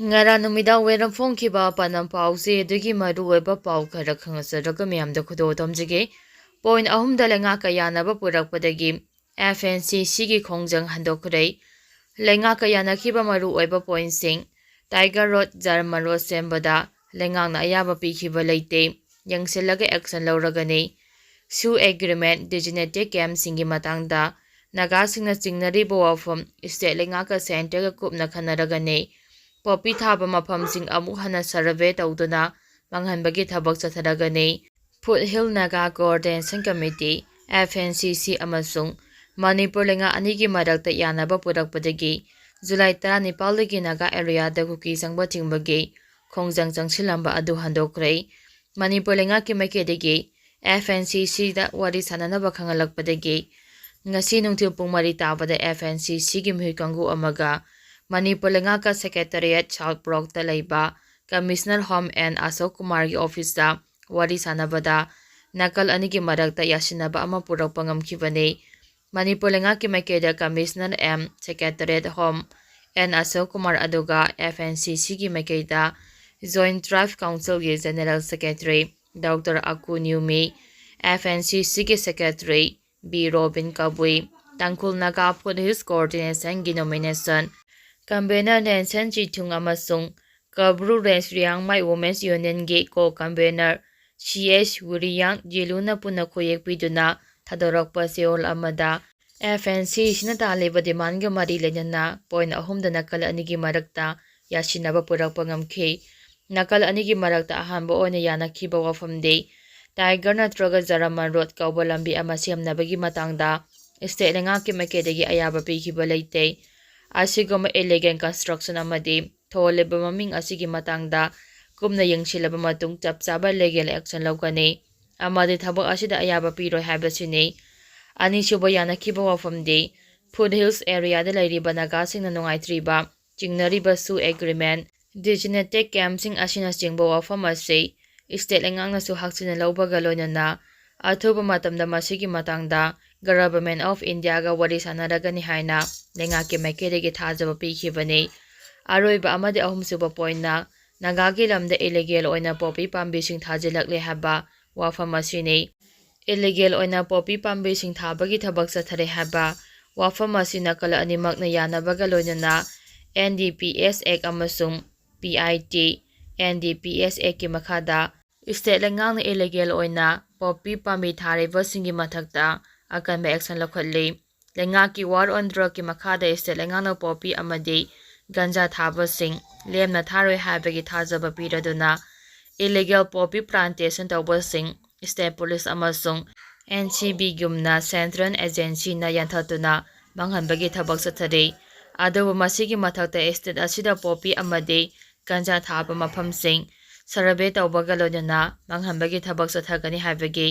Ngara numida weram phongkhiba panam pause adugi maruoiba pau khara khangasaraga miyamda khudo tomjige point ahum da lenga ka yanaba purakpadagi FNCC gi khongjang handokhrei lenga ka yanakhiba maruoiba point sing Tiger Road Jarman Road sembada lengang na ayaba pikhiba leite yangsilaga action lawragani su agreement designated camp singi matangda naga singna chingnari bo wafam state lenga ka center ga kupna khanaragani Poppy thaba mafamsing amuk hana survey tawduna manghanbagi thabak chatharagani Foothill Naga Coordination Committee FNCC amasung Manipur lenga anigi marakta yanaba purakpadagi July 19 dagi Naga area da kuki sangba tingbagi khongjang changsilamba adu handokhrei Manipur lenga ki makedagi FNCC da wari sananaba khangalakpadagi ngasi nungthil pung 3 tabada FNCC gi mhikangu amaga Manipur lenga ka secretariat South Block ta leiba Commissioner Home and Ashok Kumar gi office da wari sanabada nakal anigi marakta yasinaba ama purakpa ngamkhibani Manipur lenga ki maikeda Commissioner M Secretariat Home and Ashok Kumar aduga FNCC gi maikeda Joint Draft Council gi General Secretary Dr. Aku Newmi FNCC gi Secretary B. Robin Kabui Tangkul Naga Police Coordination gi nomination Convener Nelson Chitung amasung Kabru Range Riangmai Women's Union gi co-convener CS Wuriyang Jiluna puna khoyek piduna thadorakpa seol amada FNC sina taliba demand ga mari lenana point ahum da nakal anigi marakta yasinaba purakpa ngamkhe nakal anigi marakta ahanba oina yanakhiba wafamde Tiger natraga Jaraman Road kauba lambi ama semnabagi matangda state lenga ki makedagi ayaba pikhiba leite asigoma elegant construction amadi tholeba maming asigi matangda kumna yangsilaba matung chapchaba legal action lawgani amadi thabak asida ayaba piro habasini ani suba yanakhiba wafamde Foothills area da lairiba naga singna nungaitriba chingnariba su agreement designated camp sing asina chingba wafam ase state lengangna su haksina lawbaga loinana athuba matamda masigi matangda Government of India ga wari sanaragani haina lengaki makedegi thajaba pikhibani aroiba amadi ahumsuba pointna nagagi lamda illegal oina poppy pambising thajilakle haba wafam asini illegal oina poppy pambising thabagi thabak chathare haba wafam asina kala animakna yanabaga loinana NDPS Act amasung PIT NDPS Act ki makhada state lengang illegal oina poppy pambi thariba singi mathakta akan ba action lokhalle lengaki war on drug ki makhada state lengang poppy amadi ganja thaba sing lemna tharoi habagi thajaba piraduna illegal poppy plantation tawba sing state police amasung NCB gumna central agency na yanthatuna manghanbagi thabak sathare adabu masigi mathakta state asida poppy amadi ganja thaba mafam sing survey tawbaga loinana manghanbagi thabak sathagani habagi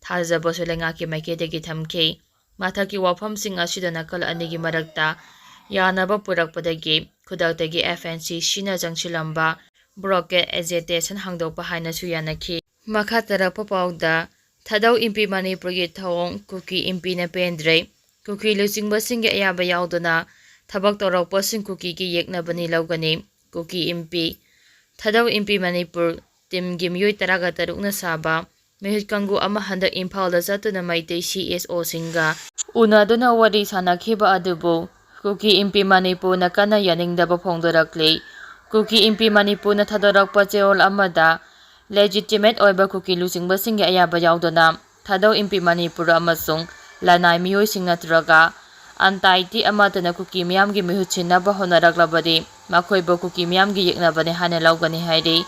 thajaba lengaki makedegi thamke mathaki wafam sing asida nakal anigi marakta yanaba purakpadagi khudaktagi FNCC na jangsilamba broadcast agitation hangdokpa haina su yanakhi makha tarakpa pawda thadau impi Manipur gi thawong kuki impi na pendre kuki lucingba singi ayaba yauduna thabak torakpa sing kuki gi yeknabani lawgani kuki impi thadau impi Manipur team gi miyoi taraga tarukna saba mehit kangu ama handak imphal da chatuna maitei CSO singa unaduna wari sanakhiba adubu kuki impi Manipur na kana yaningdaba phongdorakle kuki impi Manipur na thadorakpa cheol amada legitimate oiba kuki lucingba singi ayaba yauduna thadau impi Manipur amasung lanai miyoi singna traga antaiti amatana kuki miyamgi mihutchinaba honaraklabadi makhoiba kuki miyamgi yeknabani hana lawgani hairi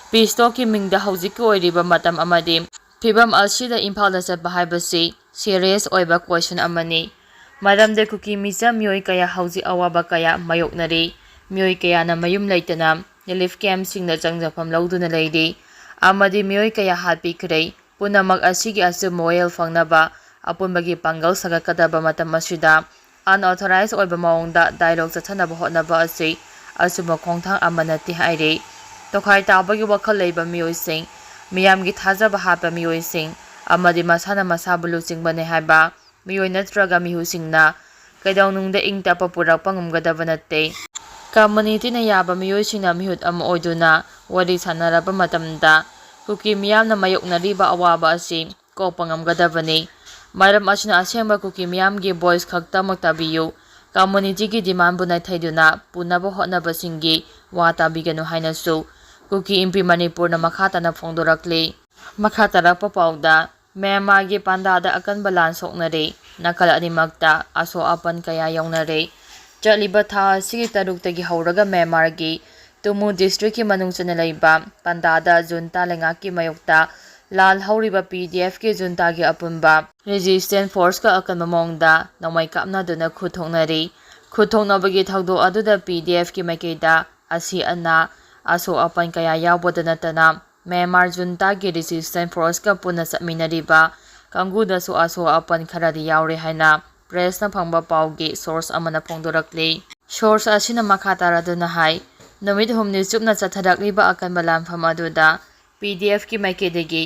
Pistoki mingda haujiki oiriba matam amadi fibam alsida imphalda chapa haibasi serious oiba question amani madamde kuki misa miyoi kaya hauji awaba kaya mayoknari miyoi kaya na mayum leitana relief camp singna changjafam lawduna leidi amadi miyoi kaya hatpi khrei punamak asigi asu moel fangnaba apunbagi pangal sagakadaba matam asida unauthorized oiba maungda dialogue chathanaba hotnaba asi asuma khongthang amanati hairi tokhai tabagi wakhal leiba miyoi miyamgi thajaba hapa miyoi amadi masana masabu luchingbane haiba miyoi natraga mihu singna kaidawnungda ingtapa purakpa ngamgadaba natte ꯀꯝꯃꯨꯅꯤꯇꯤꯅ ꯌꯥꯕ ꯃꯤꯑꯣꯏꯁꯤꯡꯅ ꯃꯤꯍꯨꯠ ꯑꯃ ꯑꯣꯏꯗꯨꯅ ꯋꯥꯔꯤ ꯁꯥꯅꯔꯕ ꯃꯇꯝꯗ ꯀꯨꯀꯤ ꯃꯤꯌꯥꯝꯅ ꯃꯥꯌꯣꯛꯅꯔꯤꯕ ꯑꯋꯥꯕ ꯑꯁꯤ ꯀꯣꯛꯄ ꯉꯝꯒꯗꯕꯅꯤ꯫ ꯃꯔꯝ ꯑꯁꯤꯅ ꯑꯁꯦꯡꯕ ꯀꯨꯀꯤ ꯃꯤꯌꯥꯝꯒꯤ ꯚꯣꯏꯁ ꯈꯛꯇꯃꯛ ꯇꯥꯕꯤꯌꯨ, ꯀꯝꯃꯨꯅꯤꯇꯤꯒꯤ ꯗꯤꯃꯥꯟꯕꯨ ꯅꯩꯊꯩꯗꯨꯅ ꯄꯨꯅꯕ ꯍꯣꯠꯅꯕꯁꯤꯡꯒꯤ ꯋꯥ ꯇꯥꯕꯤꯒꯅꯨ ꯍꯥꯏꯅꯁꯨ ꯀꯨꯀꯤ ꯏꯝꯄꯤ ꯃꯅꯤꯄꯨꯔꯅ ꯃꯈꯥ ꯇꯥꯅ ꯐꯣꯡꯗꯣꯔꯛꯂꯤ꯫ ꯃꯈꯥ ꯇꯥꯔꯛꯄ ꯄꯥꯎꯗ ꯃ꯭ꯌꯥꯟꯃꯥꯔꯒꯤ ꯄꯥꯟꯗꯥꯗ ꯑꯀꯟꯕ ꯂꯥꯟ ꯁꯣꯛꯅꯔꯤ, ꯅꯥꯀꯜ ꯑꯅꯤꯃꯛꯇ ꯑꯁꯣꯛ-ꯑꯄꯟ ꯀꯌꯥ ꯌꯥꯎꯅꯔꯦ꯫ ꯆꯠꯂꯤꯕ ꯊꯥ ꯑꯁꯤꯒꯤ 6ꯇꯒꯤ ꯍꯧꯔꯒ ꯃ꯭ꯌꯥꯟꯃꯥꯔꯒꯤ ꯇꯨꯃꯨ ꯗꯤꯁꯇ꯭ꯔꯤꯛꯀꯤ ꯃꯅꯨꯡꯆꯟꯅ ꯂꯩꯕ ꯄꯥꯟꯗꯥꯗ ꯖꯨꯟꯇꯥ ꯂꯩꯉꯥꯛꯀꯤ ꯃꯥꯌꯣꯛꯇ ꯂꯥꯜ ꯍꯧꯔꯤꯕ ꯄꯤꯗꯤꯑꯦꯐꯀꯤ ꯖꯨꯟꯇꯥꯒꯤ ꯑꯄꯨꯟꯕ ꯔꯦꯖꯤꯁꯇꯦꯟꯁ ꯐꯣꯔꯁꯀ ꯑꯀꯟꯕ ꯃꯑꯣꯡꯗ ꯅꯣꯡꯃꯩ ꯀꯥꯞꯅꯗꯨꯅ ꯈꯨꯠ ꯊꯣꯛꯅꯔꯤ꯫ ꯈꯨꯠ ꯊꯣꯛꯅꯕꯒꯤ ꯊꯧꯗꯣꯛ ꯑꯗꯨꯗ ꯄꯤꯗꯤꯑꯦꯐꯀꯤ ꯃꯥꯏꯀꯩꯗ ꯑꯁꯤ-ꯑꯅꯥ, ꯑꯁꯣꯛ-ꯑꯄꯟ ꯀꯌꯥ ꯌꯥꯎꯕꯇ ꯅꯠꯇꯅ ꯃ꯭ꯌꯥꯟꯃꯥꯔ ꯖꯨꯟꯇꯥꯒꯤ ꯔꯦꯖꯤꯁꯇꯦꯟꯁ ꯐꯣꯔꯁꯀ ꯄꯨꯟꯅ ꯆꯠꯃꯤꯟꯅꯔꯤꯕ ꯀꯥꯡꯕꯨꯗꯁꯨ ꯑꯁꯣꯛ-ꯑꯄꯟ ꯈꯔꯗꯤ ꯌꯥꯎꯔꯦ ꯍꯥꯏꯅ ꯄ꯭ꯔꯦꯁꯅ ꯐꯪꯕ ꯄꯥꯎꯒꯤ ꯁꯣꯔꯁ ꯑꯃꯅ ꯐꯣꯡꯗꯣꯔꯛꯂꯤ꯫ ꯁꯣꯔꯁ ꯑꯁꯤꯅ ꯃꯈꯥ ꯇꯥꯔꯗꯨꯅ ꯍꯥꯏ ꯅꯨꯃꯤꯠ ꯍꯨꯝꯅꯤ ꯆꯨꯞꯅ ꯆꯠꯊꯔꯛꯂꯤꯕ ꯑꯀꯟꯕ ꯂꯥꯟꯐꯝ ꯑꯗꯨꯗ ꯄꯤꯗꯤꯑꯦꯐꯀꯤ ꯃꯥꯏꯀꯩꯗꯒꯤ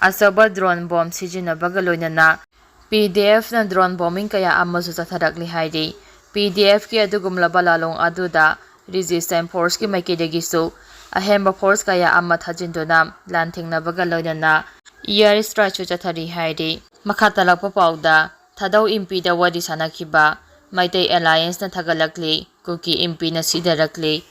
ꯑꯆꯧꯕ ꯗ꯭ꯔꯣꯟ ꯕꯣꯝ ꯁꯤꯖꯤꯟꯅꯕꯒ ꯂꯣꯏꯅꯅ ꯄꯤꯗꯤꯑꯦꯐꯅ ꯗ꯭ꯔꯣꯟ ꯕꯣꯝꯕꯤꯡ ꯀꯌꯥ ꯑꯃꯁꯨ ꯆꯠꯊꯔꯛꯂꯤ ꯍꯥꯏꯔꯤ꯫ ꯄꯤꯗꯤꯑꯦꯐꯀꯤ ꯑꯗꯨꯒꯨꯝꯂꯕ ꯂꯥꯂꯣꯡ ꯑꯗꯨꯗ ꯔꯦꯖꯤꯁꯇꯦꯟꯁ ꯐꯣꯔꯁꯀꯤ ꯃꯥꯏꯀꯩꯗꯒꯤꯁꯨ ꯑꯍꯦꯟꯕ ꯐꯣꯔꯁ ꯀꯌꯥ ꯑꯃ ꯊꯥꯖꯤꯟꯗꯨꯅ ꯂꯥꯟꯊꯦꯡꯅꯕꯒ ꯂꯣꯏꯅꯅ ꯏꯌꯥꯔ ꯁꯇ꯭ꯔꯥꯏꯛꯁꯨ ꯆꯠꯊꯔꯤ ꯍꯥꯏꯔꯤ꯫ ꯃꯈꯥ ꯇꯥꯔꯛꯄ ꯄꯥꯎꯗ ꯊꯥꯗꯧ ꯏꯝꯄꯤꯗ ꯋꯥꯔꯤ ꯁꯥꯅꯈꯤꯕ ꯃꯩꯇꯩ ꯑꯦꯂꯥꯏꯌꯦꯟꯁꯅ ꯊꯥꯒꯠꯂꯛꯂꯤ, ꯀꯨꯀꯤ ꯏꯝꯄꯤꯅ ꯁꯤꯙꯔꯛꯂꯤ꯫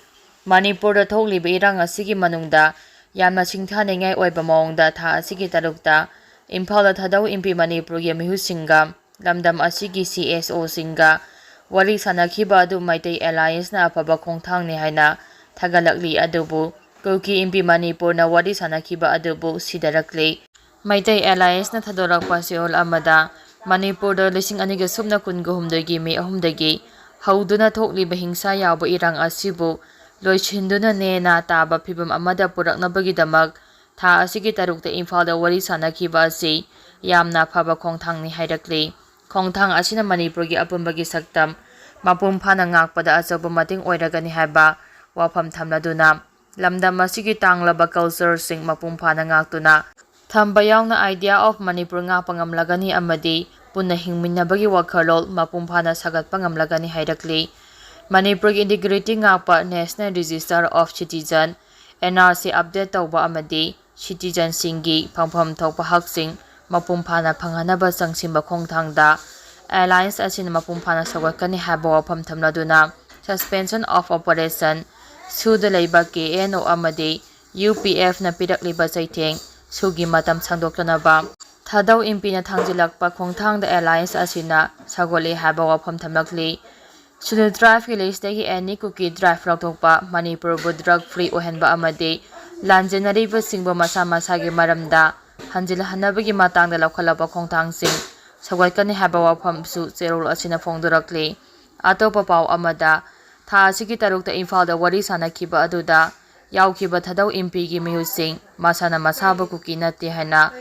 ꯃꯅꯤꯄꯨꯔꯗ ꯊꯣꯛꯂꯤꯕ ꯏꯔꯥꯡ ꯑꯁꯤꯒꯤ ꯃꯅꯨꯡꯗ ꯌꯥꯝꯅ ꯁꯤꯡꯊꯥꯅꯤꯡꯉꯥꯏ ꯑꯣꯏꯕ ꯃꯑꯣꯡꯗ ꯊꯥ ꯑꯁꯤꯒꯤ 6ꯇ ꯏꯝꯐꯥꯜꯗ ꯊꯥꯗꯧ ꯏꯝꯄꯤ ꯃꯅꯤꯄꯨꯔꯒꯤ ꯃꯤꯍꯨꯠꯁꯤꯡꯒ ꯂꯝꯗꯝ ꯑꯁꯤꯒꯤ ꯁꯤ.ꯑꯦꯁ.ꯑꯣꯁꯤꯡꯒ ꯋꯥꯔꯤ ꯁꯥꯅꯈꯤꯕ ꯑꯗꯨ ꯃꯩꯇꯩ ꯑꯦꯂꯥꯏꯌꯦꯟꯁꯅ ꯑꯐꯕ ꯈꯣꯡꯊꯥꯡꯅꯤ ꯍꯥꯏꯅ ꯊꯥꯒꯠꯂꯛꯂꯤ ꯑꯗꯨꯕꯨ ꯀꯨꯀꯤ ꯏꯝꯄꯤ ꯃꯅꯤꯄꯨꯔꯅ ꯋꯥꯔꯤ ꯁꯥꯅꯈꯤꯕ ꯑꯗꯨꯕꯨ ꯁꯤꯙꯔꯛꯂꯤ꯫ ꯃꯩꯇꯩ ꯑꯦꯂꯥꯏꯌꯦꯟꯁꯅ ꯊꯥꯗꯣꯔꯛꯄ ꯆꯦꯔꯣꯜ ꯑꯃꯗ ꯃꯅꯤꯄꯨꯔꯗ 2026ꯒꯤ ꯃꯦ 3ꯗꯒꯤ ꯍꯧꯗꯨꯅ ꯊꯣꯛꯂꯤꯕ ꯍꯤꯡꯁꯥ ꯌꯥꯎꯕ ꯏꯔꯥꯡ ꯑꯁꯤꯕꯨ ꯂꯣꯏꯁꯤꯟꯗꯨꯅ ꯅꯦꯅ ꯇꯥꯕ ꯐꯤꯚꯝ ꯑꯃꯗ ꯄꯨꯔꯛꯅꯕꯒꯤꯗꯃꯛ ꯊꯥ ꯑꯁꯤꯒꯤ 6ꯇ ꯏꯝꯐꯥꯜꯗ ꯋꯥꯔꯤ ꯁꯥꯅꯈꯤꯕ ꯑꯁꯤ ꯌꯥꯝꯅ ꯐꯕ ꯈꯣꯡꯊꯥꯡꯅꯤ ꯍꯥꯏꯔꯛꯂꯤ꯫ ꯈꯣꯡꯊꯥꯡ ꯑꯁꯤꯅ ꯃꯅꯤꯄꯨꯔꯒꯤ ꯑꯄꯨꯟꯕꯒꯤ ꯁꯛꯇꯝ ꯃꯄꯨꯡ ꯐꯥꯅ ꯉꯥꯛꯄꯗ ꯑꯆꯧꯕ ꯃꯇꯦꯡ ꯑꯣꯏꯔꯒꯅꯤ ꯍꯥꯏꯕ ꯋꯥꯐꯝ ꯊꯝꯂꯗꯨꯅ ꯂꯝꯗꯝ ꯑꯁꯤꯒꯤ ꯇꯥꯡꯂꯕ ꯀꯜꯆꯔꯁꯤꯡ ꯃꯄꯨꯡ ꯐꯥꯅ ꯉꯥꯛꯇꯨꯅ ꯊꯝꯕ ꯌꯥꯎꯅ ꯑꯥꯏꯗꯤꯌꯥ ꯑꯣꯐ ꯃꯅꯤꯄꯨꯔ ꯉꯥꯛꯄ ꯉꯝꯂꯒꯅꯤ ꯑꯃꯗꯤ ꯄꯨꯟꯅ ꯍꯤꯡꯃꯤꯟꯅꯕꯒꯤ ꯋꯥꯈꯜꯂꯣꯟ ꯃꯄꯨꯡ ꯐꯥꯅ ꯁꯥꯒꯠꯄ ꯉꯝꯂꯒꯅꯤ ꯍꯥꯏꯔꯛꯂꯤ꯫ ꯃꯅꯤꯄꯨꯔꯒꯤ ꯏꯟꯇꯤꯒ꯭ꯔꯤꯇꯤ ꯉꯥꯛꯄ, national register of citizen (NRC) update ꯇꯧꯕ ꯑꯃꯗꯤ ꯁꯤꯇꯤꯖꯟꯁꯤꯡꯒꯤ ꯐꯪꯐꯝ ꯊꯣꯛꯄ ꯍꯛꯁꯤꯡ ꯃꯄꯨꯡ ꯐꯥꯅ ꯐꯪꯍꯟꯅꯕ ꯆꯪꯁꯤꯟꯕ ꯈꯣꯡꯊꯥꯡꯗ ꯑꯦꯂꯥꯏꯌꯦꯟꯁ ꯑꯁꯤꯅ ꯃꯄꯨꯡ ꯐꯥꯅ ꯁꯧꯒꯠꯀꯅꯤ ꯍꯥꯏꯕ ꯋꯥꯐꯝ ꯊꯝꯂꯗꯨꯅ ꯁꯁꯄꯦꯟꯁꯟ ꯑꯣꯐ ꯑꯣꯄꯔꯦꯁꯟ ꯁꯨꯗ ꯂꯩꯕ KNO ꯑꯃꯗꯤ UPFꯅ ꯄꯤꯔꯛꯂꯤꯕ ꯆꯩꯊꯦꯡ ꯁꯨꯒꯤ ꯃꯇꯝ ꯁꯥꯡꯗꯣꯛꯇꯅꯕ ꯊꯥꯗꯧ ꯏꯝꯄꯤꯅ ꯊꯥꯡꯖꯤꯜꯂꯛꯄ ꯈꯣꯡꯊꯥꯡꯗ ꯑꯦꯂꯥꯏꯌꯦꯟꯁ ꯑꯁꯤꯅ ꯁꯧꯒꯠꯂꯤ ꯍꯥꯏꯕ ꯋꯥꯐꯝ ꯊꯝꯂꯛꯂꯤ꯫ ꯁꯦꯗ꯭ꯌꯨꯜ ꯇ꯭ꯔꯥꯏꯕꯀꯤ ꯂꯤꯁꯇꯒꯤ ꯑꯦꯅꯤ ꯀꯨꯀꯤ ꯇ꯭ꯔꯥꯏꯕ ꯂꯧꯊꯣꯛꯄ, ꯃꯅꯤꯄꯨꯔꯕꯨ ꯗ꯭ꯔꯒ ꯐ꯭ꯔꯤ ꯑꯣꯏꯍꯟꯕ ꯑꯃꯗꯤ ꯂꯥꯟꯖꯦꯟꯅꯔꯤꯕꯁꯤꯡꯕꯨ ꯃꯁꯥ ꯃꯁꯥꯒꯤ ꯃꯔꯝꯗ ꯍꯟꯖꯤꯜꯍꯟꯅꯕꯒꯤ ꯃꯇꯥꯡꯗ ꯂꯧꯈꯠꯂꯛꯄ ꯈꯣꯡꯊꯥꯡꯁꯤꯡ ꯁꯧꯒꯠꯀꯅꯤ ꯍꯥꯏꯕ ꯋꯥꯐꯝꯁꯨ ꯆꯦꯔꯣꯜ ꯑꯁꯤꯅ ꯐꯣꯡꯗꯣꯔꯛꯂꯤ꯫ ꯑꯇꯣꯞꯄ ꯄꯥꯎ ꯑꯃꯗ ꯊꯥ ꯑꯁꯤꯒꯤ 6ꯇ ꯏꯝꯐꯥꯜꯗ ꯋꯥꯔꯤ ꯁꯥꯅꯈꯤꯕ ꯑꯗꯨꯗ ꯌꯥꯎꯈꯤꯕ ꯊꯥꯗꯧ ꯏꯝꯄꯤꯒꯤ ꯃꯤꯍꯨꯠꯁꯤꯡ ꯃꯁꯥꯅ ꯃꯁꯥꯕꯨ ꯀꯨꯀꯤ ꯅꯠꯇꯦ ꯍꯥꯏꯅ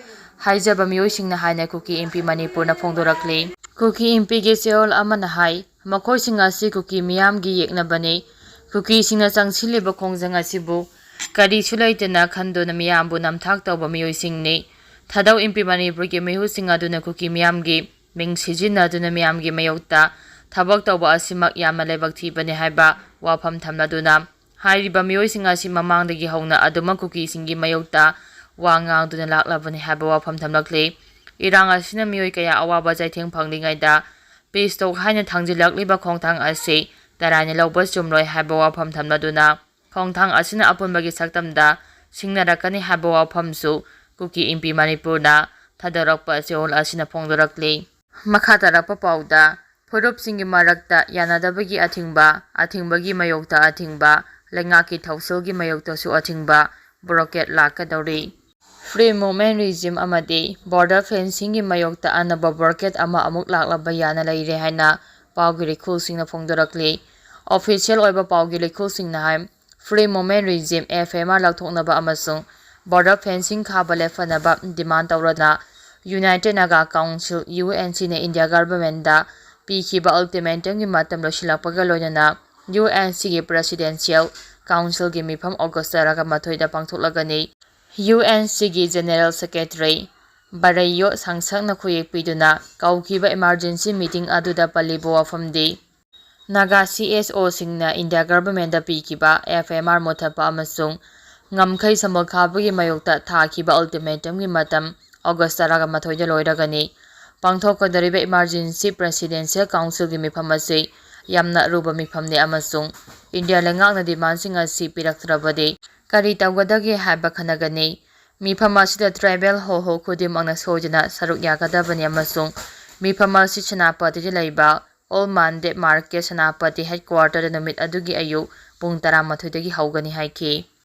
ꯍꯥꯏꯖꯕ ꯃꯤꯑꯣꯏꯁꯤꯡꯅ ꯍꯥꯏꯅ ꯀꯨꯀꯤ ꯏꯝꯄꯤ ꯃꯅꯤꯄꯨꯔꯅ ꯐꯣꯡꯗꯣꯔꯛꯂꯤ꯫ ꯀꯨꯀꯤ ꯏꯝꯄꯤꯒꯤ ꯆꯦꯔꯣꯜ ꯑꯃꯅ ꯍꯥꯏ ꯃꯈꯣꯏꯁꯤꯡ ꯑꯁꯤ ꯀꯨꯀꯤ ꯃꯤꯌꯥꯝꯒꯤ ꯌꯦꯛꯅꯕꯅꯤ꯫ ꯀꯨꯀꯤꯁꯤꯡꯅ ꯆꯪꯁꯤꯜꯂꯤꯕ ꯈꯣꯡꯖꯪ ꯑꯁꯤꯕꯨ ꯀꯔꯤꯁꯨ ꯂꯩꯇꯅ ꯈꯟꯗꯨꯅ ꯃꯤꯌꯥꯝꯕꯨ ꯅꯝꯊꯥꯛ ꯇꯧꯕ ꯃꯤꯑꯣꯏꯁꯤꯡꯅꯤ꯫ ꯊꯥꯗꯧ ꯏꯝꯄꯤ ꯃꯅꯤꯄꯨꯔꯒꯤ ꯃꯤꯍꯨꯠꯁꯤꯡ ꯑꯗꯨꯅ ꯀꯨꯀꯤ ꯃꯤꯌꯥꯝꯒꯤ ꯃꯤꯡ ꯁꯤꯖꯤꯟꯅꯗꯨꯅ ꯃꯤꯌꯥꯝꯒꯤ ꯃꯥꯌꯣꯛꯇ ꯊꯕꯛ ꯇꯧꯕ ꯑꯁꯤꯃꯛ ꯌꯥꯝꯅ ꯂꯥꯏꯕꯛ ꯊꯤꯕꯅꯤ ꯍꯥꯏꯕ ꯋꯥꯐꯝ ꯊꯝꯂꯗꯨꯅ ꯍꯥꯏꯔꯤꯕ ꯃꯤꯑꯣꯏꯁꯤꯡ ꯑꯁꯤ ꯃꯃꯥꯡꯗꯒꯤ ꯍꯧꯅ ꯑꯗꯨꯃꯛ ꯀꯨꯀꯤꯁꯤꯡꯒꯤ ꯃꯥꯌꯣꯛꯇ ꯋꯥ ꯉꯥꯡꯗꯨꯅ ꯂꯥꯛꯂꯕꯅꯤ ꯍꯥꯏꯕ ꯋꯥꯐꯝ ꯊꯝꯂꯛꯂꯤ꯫ ꯏꯔꯥꯡ ꯑꯁꯤꯅ ꯃꯤꯑꯣꯏ ꯀꯌꯥ ꯑꯋꯥꯕ ꯆꯩꯊꯦꯡ ꯐꯪꯂꯤꯉꯩꯗ ꯄꯤꯁ ꯇꯣꯛ ꯍꯥꯏꯅ ꯊꯥꯡꯖꯤꯜꯂꯛꯂꯤꯕ ꯈꯣꯡꯊꯥꯡ ꯑꯁꯤ ꯇꯔꯥꯏꯅ ꯂꯧꯕ ꯆꯨꯝꯂꯣꯏ ꯍꯥꯏꯕ ꯋꯥꯐꯝ ꯊꯝꯂꯗꯨꯅ ꯈꯣꯡꯊꯥꯡ ꯑꯁꯤꯅ ꯑꯄꯨꯟꯕꯒꯤ ꯁꯛꯇꯝꯗ ꯁꯤꯡꯅꯔꯛꯀꯅꯤ ꯍꯥꯏꯕ ꯋꯥꯐꯝꯁꯨ ꯀꯨꯀꯤ ꯏꯝꯄꯤ ꯃꯅꯤꯄꯨꯔꯅ ꯊꯥꯗꯣꯔꯛꯄ ꯆꯦꯔꯣꯜ ꯑꯁꯤꯅ ꯐꯣꯡꯗꯣꯔꯛꯂꯤ꯫ ꯃꯈꯥ ꯇꯥꯔꯛꯄ ꯄꯥꯎꯗ ꯐꯨꯔꯨꯞꯁꯤꯡꯒꯤ ꯃꯔꯛꯇ ꯌꯥꯅꯗꯕꯒꯤ ꯑꯊꯤꯡꯕ, ꯑꯊꯤꯡꯕꯒꯤ ꯃꯥꯌꯣꯛꯇ ꯑꯊꯤꯡꯕ, ꯂꯩꯉꯥꯛꯀꯤ ꯊꯧꯁꯤꯜꯒꯤ ꯃꯥꯌꯣꯛꯇꯁꯨ ꯑꯊꯤꯡꯕ, ꯕ꯭ꯂꯣꯀꯦꯠ ꯂꯥꯛꯀꯗꯧꯔꯤ꯫ ꯐ꯭ꯔꯤ ꯃꯨꯚꯃꯦꯟꯠ ꯔꯤꯖꯤꯝ ꯑꯃꯗꯤ ꯕꯣꯔꯗꯔ ꯐꯦꯟꯁꯤꯡꯒꯤ ꯃꯥꯌꯣꯛꯇ ꯑꯅꯧꯕ ꯕ꯭ꯂꯣꯀꯦꯠ ꯑꯃ ꯑꯃꯨꯛ ꯂꯥꯛꯂꯕ ꯌꯥꯅ ꯂꯩꯔꯦ ꯍꯥꯏꯅ ꯄꯥꯎꯒꯤ ꯂꯩꯈꯣꯜꯁꯤꯡꯅ ꯐꯣꯡꯗꯣꯔꯛꯂꯤ꯫ ꯑꯣꯐꯤꯁꯤꯌꯦꯜ ꯑꯣꯏꯕ ꯄꯥꯎꯒꯤ ꯂꯩꯈꯣꯜꯁꯤꯡꯅ ꯍꯥꯏ ꯐ꯭ꯔꯤ ꯃꯨꯚꯃꯦꯟꯠ ꯔꯤꯖꯤꯝ (FMR) ꯂꯧꯊꯣꯛꯅꯕ ꯑꯃꯁꯨꯡ ꯕꯣꯔꯗꯔ ꯐꯦꯟꯁꯤꯡ ꯈꯥꯕ ꯂꯦꯞꯍꯟꯅꯕ ꯗꯤꯃꯥꯟꯗ ꯇꯧꯔꯅ ꯌꯨꯅꯥꯏꯇꯦꯗ ꯅꯥꯒꯥ ꯀꯥꯎꯟꯁꯤꯜ (UNC)ꯅ ꯏꯟꯗꯤꯌꯥ ꯒꯚꯔꯟꯃꯦꯟꯠꯗ ꯄꯤꯈꯤꯕ ꯑꯜꯇꯤꯃꯦꯇꯝꯒꯤ ꯃꯇꯝ ꯂꯣꯏꯁꯤꯜꯂꯛꯄꯒ ꯂꯣꯏꯅꯅ UNCꯒꯤ ꯄ꯭ꯔꯦꯁꯤꯗꯦꯟꯁꯤꯌꯦꯜ ꯀꯥꯎꯟꯁꯤꯜꯒꯤ ꯃꯤꯐꯝ ꯑꯣꯒꯁ꯭ꯠ 19ꯗ ꯄꯥꯡꯊꯣꯛꯂꯒꯅꯤ꯫ UNCꯒꯤ ꯖꯦꯅꯔꯦꯜ ꯁꯦꯀ꯭ꯔꯦꯇꯔꯤ ꯕꯔꯩꯌꯣꯠ ꯁꯪꯁꯛꯅ ꯈꯨꯌꯦꯛ ꯄꯤꯗꯨꯅ ꯀꯧꯈꯤꯕ ꯏꯃꯥꯔꯖꯦꯟꯁꯤ ꯃꯤꯇꯤꯡ ꯑꯗꯨꯗ ꯄꯜꯂꯤꯕ ꯋꯥꯐꯝꯗꯤ ꯅꯥꯒꯥ CSOꯁꯤꯡꯅ ꯏꯟꯗꯤꯌꯥ ꯒꯚꯔꯟꯃꯦꯟꯠꯗ ꯄꯤꯈꯤꯕ FMR ꯃꯨꯠꯊꯠꯄ ꯑꯃꯁꯨꯡ ꯉꯝꯈꯩ ꯁꯃꯨꯜ ꯈꯥꯕꯒꯤ ꯃꯥꯌꯣꯛꯇ ꯊꯥꯈꯤꯕ ꯑꯜꯇꯤꯃꯦꯇꯝꯒꯤ ꯃꯇꯝ ꯑꯣꯒꯁ꯭ꯠ 12ꯗ ꯂꯣꯏꯔꯒꯅꯤ꯫ ꯄꯥꯡꯊꯣꯛꯀꯗꯧꯔꯤꯕ ꯏꯃꯥꯔꯖꯦꯟꯁꯤ ꯄ꯭ꯔꯦꯁꯤꯗꯦꯟꯁꯤꯌꯦꯜ ꯀꯥꯎꯟꯁꯤꯜꯒꯤ ꯃꯤꯐꯝ ꯑꯁꯤ ꯌꯥꯝꯅ ꯑꯔꯨꯕ ꯃꯤꯐꯝꯅꯤ ꯑꯃꯁꯨꯡ ꯏꯟꯗꯤꯌꯥ ꯂꯩꯉꯥꯛꯅ ꯗꯤꯃꯥꯟꯗꯁꯤꯡ ꯑꯁꯤ ꯄꯤꯔꯛꯇ꯭ꯔꯕꯗꯤ ꯀꯔꯤ ꯇꯧꯒꯗꯒꯦ ꯍꯥꯏꯕ ꯈꯟꯅꯒꯅꯤ꯫ ꯃꯤꯐꯝ ꯑꯁꯤꯗ ꯇ꯭ꯔꯥꯏꯕꯦꯜ ꯍꯣꯍꯣ ꯈꯨꯗꯤꯡꯃꯛꯅ ꯁꯣꯏꯗꯅ ꯁꯔꯨꯛ ꯌꯥꯒꯗꯕꯅꯤ ꯑꯃꯁꯨꯡ ꯃꯤꯐꯝ ꯑꯁꯤ ꯁꯦꯅꯥꯄꯇꯤꯗ ꯂꯩꯕ ꯑꯣꯜ ꯃꯥꯟꯗꯦ ꯃꯥꯔꯀꯦꯠ ꯁꯦꯅꯥꯄꯇꯤ ꯍꯦꯗꯀ꯭ꯋꯥꯔꯇꯔꯗ ꯅꯨꯃꯤꯠ ꯑꯗꯨꯒꯤ ꯑꯌꯨꯛ ꯄꯨꯡ 12ꯗꯒꯤ ꯍꯧꯒꯅꯤ ꯍꯥꯏꯈꯤ꯫